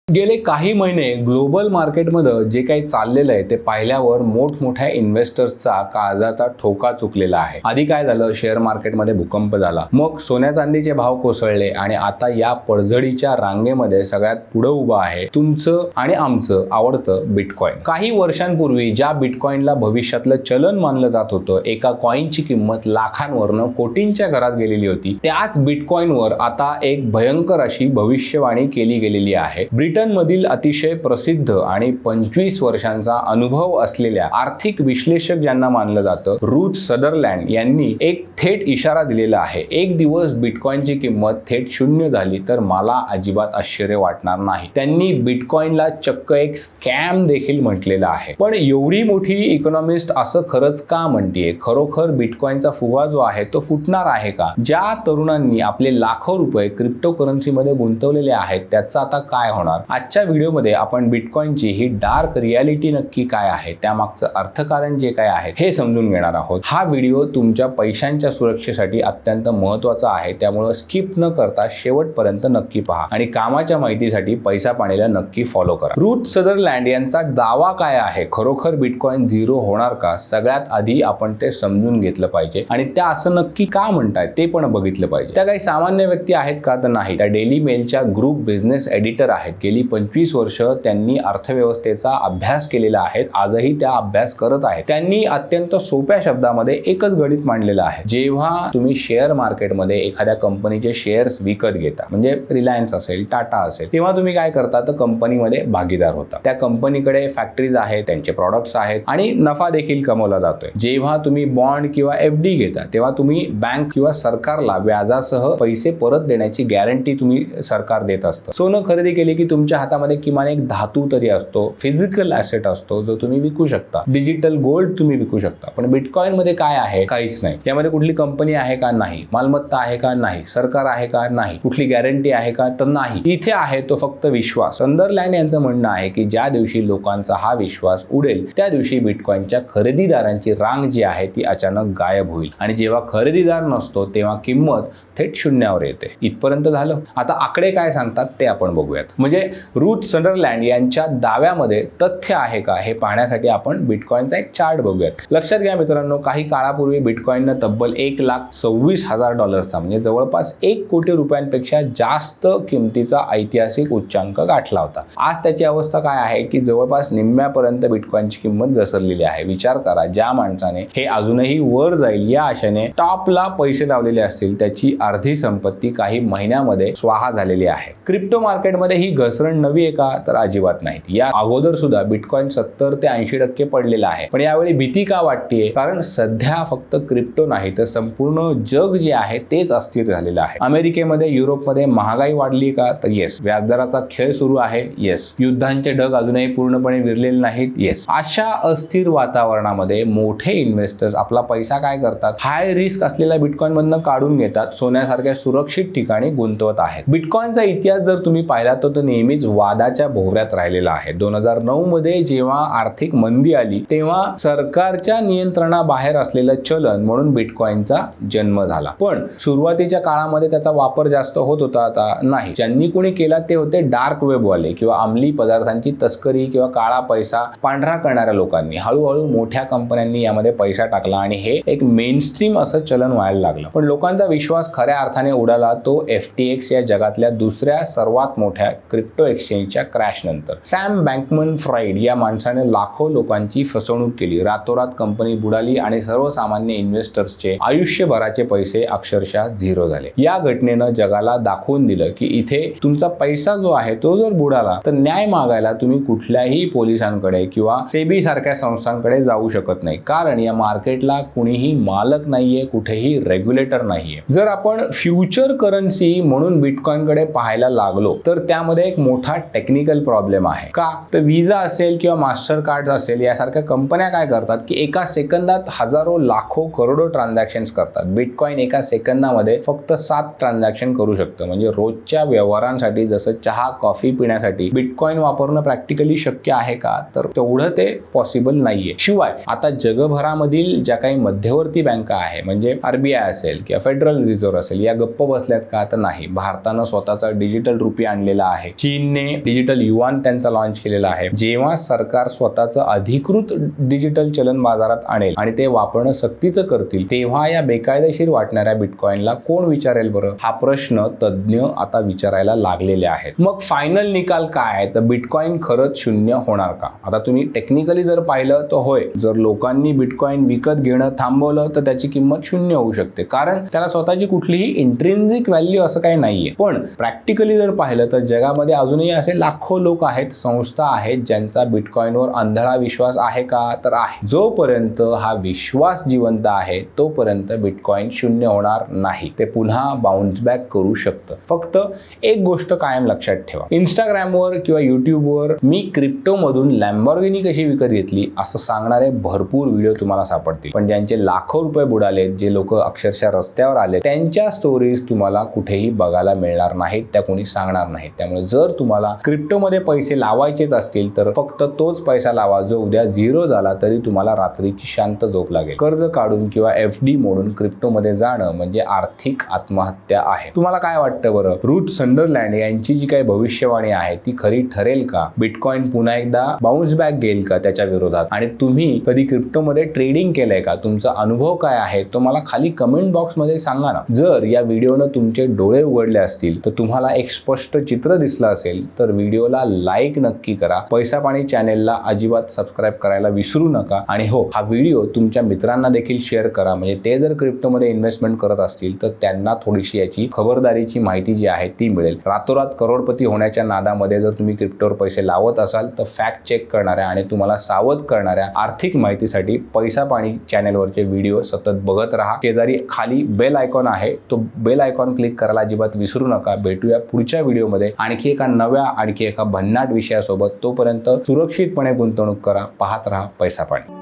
गेले काही महिने ग्लोबल मार्केटमध्ये जे काही चाललेलं आहे ते पाहिल्यावर मोठमोठ्या इन्व्हेस्टर्सचा काळजाचा ठोका चुकलेला आहे। आधी काय झालं, शेअर मार्केटमध्ये भूकंप झाला, मग सोन्या चांदीचे भाव कोसळले आणि आता या पडझडीच्या रांगेमध्ये सगळ्यात पुढे उभा आहे तुमचं आणि आमचं आवडतं बिटकॉइन। काही वर्षांपूर्वी ज्या बिटकॉइनला भविष्यातलं चलन मानलं जात होतं, एका कॉइनची किंमत लाखांवरनं कोटींच्या घरात गेलेली होती, त्याच बिटकॉइनवर आता एक भयंकर अशी भविष्यवाणी केली गेलेली आहे। ब्रिटनमधील अतिशय प्रसिद्ध आणि 25 वर्षांचा अनुभव असलेल्या आर्थिक विश्लेषक ज्यांना मानलं जातं, रूथ सदरलँड यांनी एक थेट इशारा दिलेला आहे। एक दिवस बिटकॉइनची किंमत थेट 0 झाली तर मला अजिबात आश्चर्य वाटणार नाही। त्यांनी बिटकॉइनला चक्क एक स्कॅम देखील म्हटलेलं आहे। पण एवढी मोठी इकॉनॉमिस्ट असं खरंच का म्हणतेय? खरोखर बिटकॉइनचा फुगा जो आहे तो फुटणार आहे का? ज्या तरुणांनी आपले लाखो रुपये क्रिप्टोकरन्सीमध्ये गुंतवलेले आहेत त्याचं आता काय होणार? आजच्या व्हिडिओमध्ये आपण बिटकॉइनची ही डार्क रियालिटी नक्की काय आहे, त्यामागचं अर्थकारण जे काय आहे हे समजून घेणार आहोत। हा व्हिडिओ तुमच्या पैशांच्या सुरक्षेसाठी अत्यंत महत्त्वाचा आहे, त्यामुळे स्किप न करता शेवटपर्यंत नक्की पहा आणि कामाच्या माहितीसाठी पैसा पाणीला नक्की फॉलो करा। रूथ सदरलँड यांचा दावा काय आहे? खरोखर बिटकॉइन 0 होणार का? सगळ्यात आधी आपण ते समजून घेतलं पाहिजे आणि त्या असं नक्की का म्हणतायत ते पण बघितलं पाहिजे। त्या काही सामान्य व्यक्ती आहेत का? तर नाही, त्या डेली मेलच्या ग्रुप बिझनेस एडिटर आहेत। गेली 25 वर्ष त्यांनी अर्थव्यवस्थेचा अभ्यास केलेला आहे, आजही त्या अभ्यास करत आहेत। त्यांनी अत्यंत सोप्या शब्दामध्ये एकच गणित मांडलेलं आहे। जेव्हा तुम्ही शेअर मार्केटमध्ये एखाद्या कंपनीचे शेअर्स विकत घेता, म्हणजे रिलायन्स असेल, टाटा असेल, तेव्हा तुम्ही काय करता तर कंपनीमध्ये भागीदार होता। त्या कंपनीकडे फॅक्टरीज आहेत, त्यांचे प्रॉडक्ट्स आहेत आणि नफा देखील कमवला जातोय। जेव्हा तुम्ही बॉन्ड किंवा एफडी घेता तेव्हा तुम्ही बँक किंवा सरकारला व्याजासह पैसे परत देण्याची गॅरंटी तुम्ही सरकार देत असतं। सोनं खरेदी केले की तुमच्या हातामध्ये किमान एक धातू तरी असतो, फिजिकल ॲसेट असतो जो तुम्ही विकू शकता। डिजिटल गोल्ड तुम्ही विकू शकता। पण बिटकॉइन मध्ये काय आहे? काहीच नाही। यामध्ये कुठली कंपनी आहे का? नाही। मालमत्ता आहे का? नाही। सरकार आहे का? नाही। कुठली गॅरंटी आहे का? तर नाही। इथे आहे तो फक्त विश्वास। सदरलँड यांचं म्हणणं आहे की ज्या दिवशी लोकांचा हा विश्वास उडेल त्या दिवशी बिटकॉइनच्या खरेदीदारांची रांग जी आहे ती अचानक गायब होईल आणि जेव्हा खरेदीदार नसतो तेव्हा किंमत थेट शून्यावर येते। इथपर्यंत झालं। आता आकडे काय सांगतात ते आपण बघूयात। म्हणजे रूथ सदरलँड यांच्या दाव्यामध्ये तथ्य आहे का हे पाहण्यासाठी आपण बिटकॉइनचा एक चार्ट बघूयात। लक्षात घ्या मित्रांनो, काही काळापूर्वी बिटकॉइननं तब्बल $1,26,000 म्हणजे जवळपास 1 कोटी रुपयांपेक्षा जास्त किमतीचा ऐतिहासिक उच्चांक गाठला होता। आज त्याची अवस्था काय आहे की जवळपास निम्म्यापर्यंत बिटकॉइनची किंमत घसरलेली आहे। विचार करा, ज्या माणसाने हे अजूनही वर जाईल या आशेने टॉपला पैसे लावलेले असतील त्याची अर्धी संपत्ती काही महिन्यामध्ये स्वाहा झालेली आहे। क्रिप्टो मार्केटमध्ये ही घसरण नवी आहे का? तर अजिबात नाही। या अगोदर सुद्धा बिटकॉइन 70 ते 80% पडलेला आहे। पण यावेळी भीती का वाटतेय? कारण सध्या फक्त क्रिप्टो नाही तर संपूर्ण जग जे आहे तेच अस्थिर झालेलं आहे। अमेरिकेमध्ये, युरोपमध्ये महागाई वाढली का? तर येस। व्याजदराचा खेळ सुरू आहे? येस। युद्धांचे ढग अजूनही पूर्णपणे विरलेले नाहीत? येस। अशा अस्थिर वातावरणामध्ये मोठे इन्व्हेस्टर्स आपला पैसा काय करतात? हाय रिस्क असलेल्या बिटकॉइन मधनं काढून घेतात, सोन्यासारख्या सुरक्षित ठिकाणी गुंतवत आहेत। बिटकॉइनचा इतिहास जर तुम्ही पाहिला तर तो नेहमीच वादाच्या भोवऱ्यात राहिलेला आहे। 2009 मध्ये जेव्हा आर्थिक मंदी आली तेव्हा सरकारच्या नियंत्रणाबाहेर असलेलं चलन म्हणून बिटकॉइनचा जन्म झाला। पण सुरुवातीच्या काळामध्ये त्याचा वापर जास्त होत होता आता नाही। ज्यांनी कोणी केला ते होते डार्क वेब वाले किंवा अंमली पदार्थांची तस्करी किंवा काळा पैसा पांढरा करणाऱ्या लोकांनी। हळूहळू मोठ्या कंपन्यांनी यामध्ये पैसा टाकला आणि हे एक मेनस्ट्रीम असं चलन व्हायला लागलं। पण लोकांचा विश्वास खऱ्या अर्थाने उडाला तो FTX या जगातल्या दुसऱ्या सर्वात मोठ्या क्रिप्टो एक्सचेंजच्या क्रॅश नंतर। सॅम बँकमन-फ्राइड या माणसाने लाखो लोकांची फसवणूक केली। रातोरात कंपनी बुडाली आणि सर्वसामान्य इन्व्हेस्टर्सचे आयुष्यभराचे पैसे अक्षरशः 0 झाले। या घटनेनं जगाला दाखवून दिलं की इथे तुमचा पैसा जो आहे तो जर बुडाला तर न्याय मागायला तुम्ही कुठल्याही पोलिसांकडे किंवा सेबी सारख्या संस्थांकडे जाऊ शकत नाही, कारण या मार्केटला कुणीही मालक नाहीये, कुठेही रेग्युलेटर नाहीये। जर आपण फ्युचर करन्सी म्हणून बिटकॉइनकडे पाहायला लागलो तर त्यामध्ये एक मोठा टेक्निकल प्रॉब्लेम आहे। का? तर विजा असेल किंवा मास्टर कार्ड असेल यासारख्या कंपन्या काय करतात की एका सेकंदात हजारो, लाखो, करोडो ट्रान्झॅक्शन्स करतात। बिटकॉइन एका सेकंदामध्ये फक्त 7 ट्रान्झॅक्शन करू शकतं। म्हणजे रोजच्या व्यवहारांसाठी जसं चहा, कॉफी पिण्यासाठी बिटकॉइन वापरणं प्रॅक्टिकली शक्य आहे का? तर तेवढं ते पॉसिबल नाहीये। शिवाय आता जगभरामधील ज्या काही मध्यवर्ती बँका आहे म्हणजे RBI असेल किंवा फेडरल रिझर्व्ह असेल या गप्प बसल्यात का? तर नाही। भारतानं स्वतःचा डिजिटल रुपया आणलेला आहे। चीनने डिजिटल युआन त्यांचा लॉन्च केलेला आहे. जेव्हा सरकार स्वतःचं अधिकृत डिजिटल चलन बाजारात आणेल आणि ते वापरणं सक्तीचं करतील, तेव्हा या बेकायदेशीर वाटणाऱ्या बिटकॉइनला कोण विचारेल बरं? हा प्रश्न तज्ज्ञ आता विचारायला लागलेले आहेत. मग फायनल निकाल काय आहे? तर बिटकॉइन खरंच शून्य होणार का? आता तुम्ही टेक्निकली जर पाहिलं तर होय, जर लोकांनी बिटकॉइन विकत घेणं थांबवलं तर त्याची किंमत शून्य होऊ शकते, कारण त्याला स्वतःची कुठलीही इंट्रिन्सिक व्हॅल्यू असं काही नाहीये. पण प्रॅक्टिकली जर पाहिलं तर जगामध्ये अजूनही असे लाखो लोक आहेत, संस्था आहेत, ज्यांचा बिटकॉइनवर आंधळा विश्वास आहे का? तर आहे. जोपर्यंत हा विश्वास जिवंत आहे तोपर्यंत बिटकॉइन शून्य होणार नाही. ते पुन्हा बाउन्स बॅक करू शकतं. फक्त एक गोष्ट कायम लक्षात ठेवा, इंस्टाग्रामवर किंवा युट्यूबवर मी क्रिप्टोमधून लॅम्बॉर्गिनी कशी विकत घेतली असं सांगणारे भरपूर व्हिडिओ तुम्हाला सापडतील, पण ज्यांचे लाखो रुपये बुडाले, जे लोक अक्षरशः रस्त्यावर आले, त्यांच्या स्टोरीज तुम्हाला कुठेही बघायला मिळणार नाहीत, त्या कोणी सांगणार नाहीत. त्यामुळे जर तुम्हाला क्रिप्टोमध्ये पैसे लावायचेच असतील तर फक्त तोच पैसा लावा जो उद्या झिरो झाला तरी तुम्हाला रात्रीची शांत झोप लागेल. कर्ज काढून किंवा FD मोडून क्रिप्टोमध्ये जाणं म्हणजे आर्थिक आत्महत्या आहे. तुम्हाला काय वाटतं बरं? रुथ संडरलँड यांची जी काही भविष्यवाणी आहे ती खरी ठरेल का? बिटकॉइन पुन्हा एकदा बाउन्स बॅक घेईल का त्याच्या विरोधात? आणि तुम्ही कधी क्रिप्टोमध्ये ट्रेडिंग केलंय का? तुमचा अनुभव काय आहे तो मला खाली कमेंट बॉक्समध्ये सांगा ना. जर या व्हिडिओनं तुमचे डोळे उघडले असतील तर तुम्हाला एक स्पष्ट चित्र दिसलं असेल तर व्हिडिओला लाईक नक्की करा. पैसा पाणी चॅनेलला अजिबात सबस्क्राईब करायला विसरू नका. आणि हो, हा व्हिडिओ तुमच्या मित्रांना देखील शेअर करा, म्हणजे ते जर क्रिप्टोमध्ये इन्व्हेस्टमेंट करत असतील तर त्यांना थोडीशी याची खबरदारीची माहिती जी आहे ती मिळेल. रातोरात करोडपती होण्याच्या नादामध्ये जर तुम्ही क्रिप्टोवर पैसे लावत असाल तर फॅक्ट चेक करणाऱ्या आणि तुम्हाला सावध करणाऱ्या आर्थिक माहितीसाठी पैसा पाणी चॅनेलवरचे व्हिडिओ सतत बघत राहा. शेजारी खाली बेल आयकॉन आहे, तो बेल आयकॉन क्लिक करायला अजिबात विसरू नका. भेटूया पुढच्या व्हिडिओमध्ये आणखी एका भन्नाट विषयासोबत. तोपर्यंत सुरक्षितपणे गुंतवणूक करा. पाहत राहा पैसा पाणी.